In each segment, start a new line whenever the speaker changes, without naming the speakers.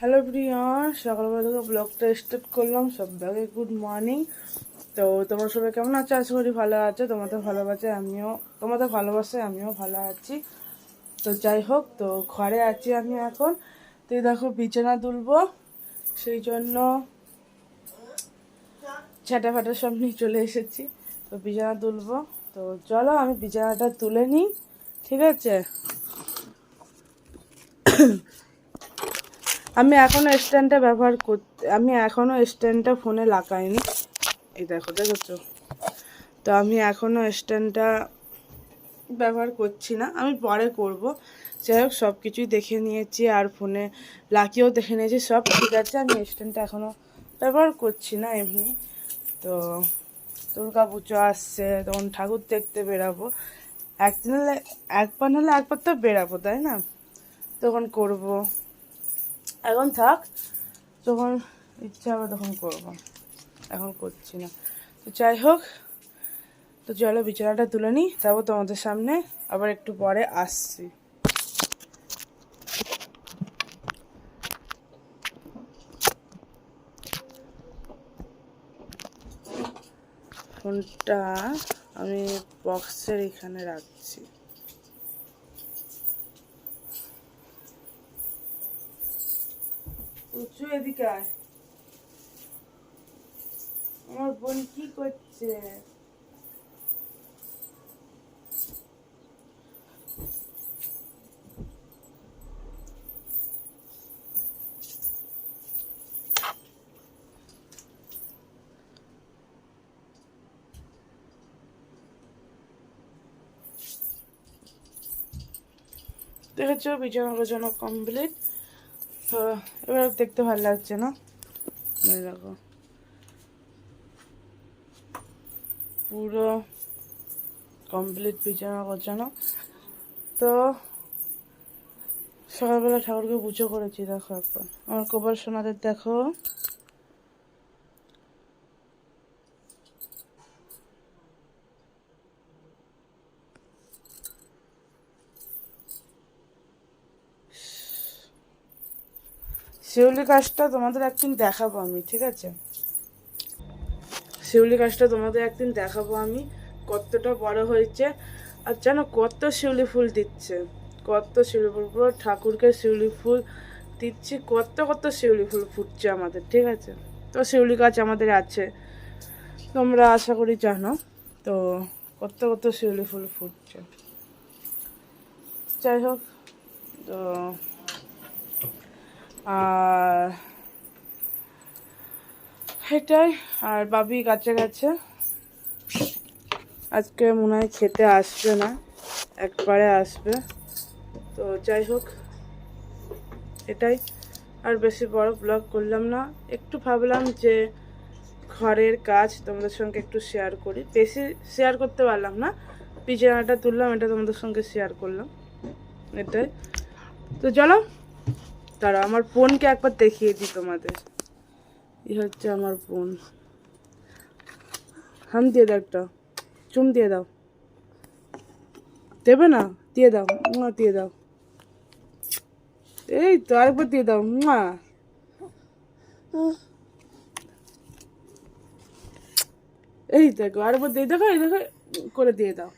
Hello Priyan, সকালবেলা থেকে ব্লগটা স্টার্ট করলাম। সবাইকে গুড মর্নিং। তো তোমরা সবাই কেমন আছো? আশা করি ভালো আছো। তোমাদের ভালোবাসায় আমিও ভালো আছি। তো যাই হোক, তো ঘরে আছি আমি এখন। তো এই দেখো বিছানা তুলবো, সেই জন্য ঝাঁটা ফাটা সব নিয়ে চলে এসেছি। তো বিছানা তুলবো, তো চলো আমি বিছানাটা তুলে নিই, ঠিক আছে? আমি এখনো স্ট্যান্ডটা ফোনে লাগাইনি। এই দেখেছো? তো আমি এখনো স্ট্যান্ডটা ব্যবহার করছি না, আমি পরে করব। যাই হোক, সব কিছুই দেখে নিয়েছি আর ফোনে লাগিয়েও দেখে নিয়েছি, সব ঠিক আছে। আমি স্ট্যান্ডটা এখনো ব্যবহার করছি না এমনি। তো দুর্গা পুজো আসছে, তখন ঠাকুর দেখতে বেরাবো। একবার তো বেরাবো, তাই না? তখন করব। এখন থাক, যখন ইচ্ছা হবে তখন করব, এখন করছি না। তো যাই হোক, তো চলো বিছানাটা তুলে নিই, তারপর তোমাদের সামনে আবার একটু পরে আসছি। ফোনটা আমি বক্সের এখানে রাখছি। উঁচু এদিকে আয়। আমার বোন কি করছে? দেখেছো, বিছানা গোছানো কমপ্লিট। তো এবার দেখতে ভালো লাগছে না? দেখো, পুরো কমপ্লিট বিছানা গোছানো। তো সকালবেলা ঠাকুরকে পুজো করেছি, দেখো একবার আমার কপাল সোনাদের দেখো। শিউলি গাছটা তোমাদের একদিন দেখাবো আমি, ঠিক আছে? শিউলি গাছটা তোমাদের একদিন দেখাবো আমি, কতটা বড় হয়েছে। আর জানো কত শিউলি ফুল দিচ্ছে, কত শিউলি ফুল, পুরো ঠাকুরকে শিউলি ফুল দিচ্ছি, কত কত শিউলি ফুল ফুটছে আমাদের, ঠিক আছে? তো শিউলি গাছ আমাদের আছে, তোমরা আশা করি জানো। তো কত কত শিউলি ফুল ফুটছে। যাই হোক, তো আর এটাই। আর বাবি কাছে গেছে, আজকে মনে হয় খেতে আসবে না, একবারে আসবে। তো যাই হোক, এটাই। আর বেশি বড় ব্লগ করলাম না, একটু ভাবলাম যে ঘরের কাজ তোমাদের সঙ্গে একটু শেয়ার করি। বেশি শেয়ার করতে পারলাম না, বিছানাটা তুললাম, এটা তোমাদের সঙ্গে শেয়ার করলাম, এটাই। তো চলো, তারা আমার বোনকে একবার দেখিয়ে দিই তোমাদের। এই হচ্ছে আমার বোন। হাম দিয়ে দাও, একটা চুম দিয়ে দাও। দেবে না? দিয়ে দাও, দিয়ে দাও। এই তো আরেকবার দিয়ে দাও। এই দেখো আরেকবার দিয়ে দেখো, এই দেখো করে দিয়ে দাও।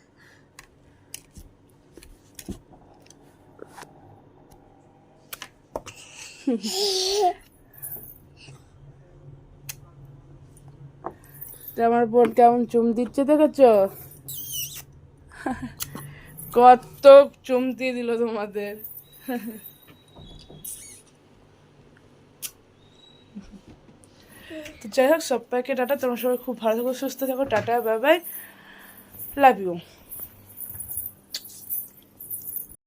আমার বোন কেমন চুম দিচ্ছে দেখেছ? কত চুম দিয়ে দিল তোমাদের। তো যাই হোক, সবাইকে টাটা। তোমরা সবাই খুব ভালো থাকো, সুস্থ থাকো। Tata, bye bye, love you.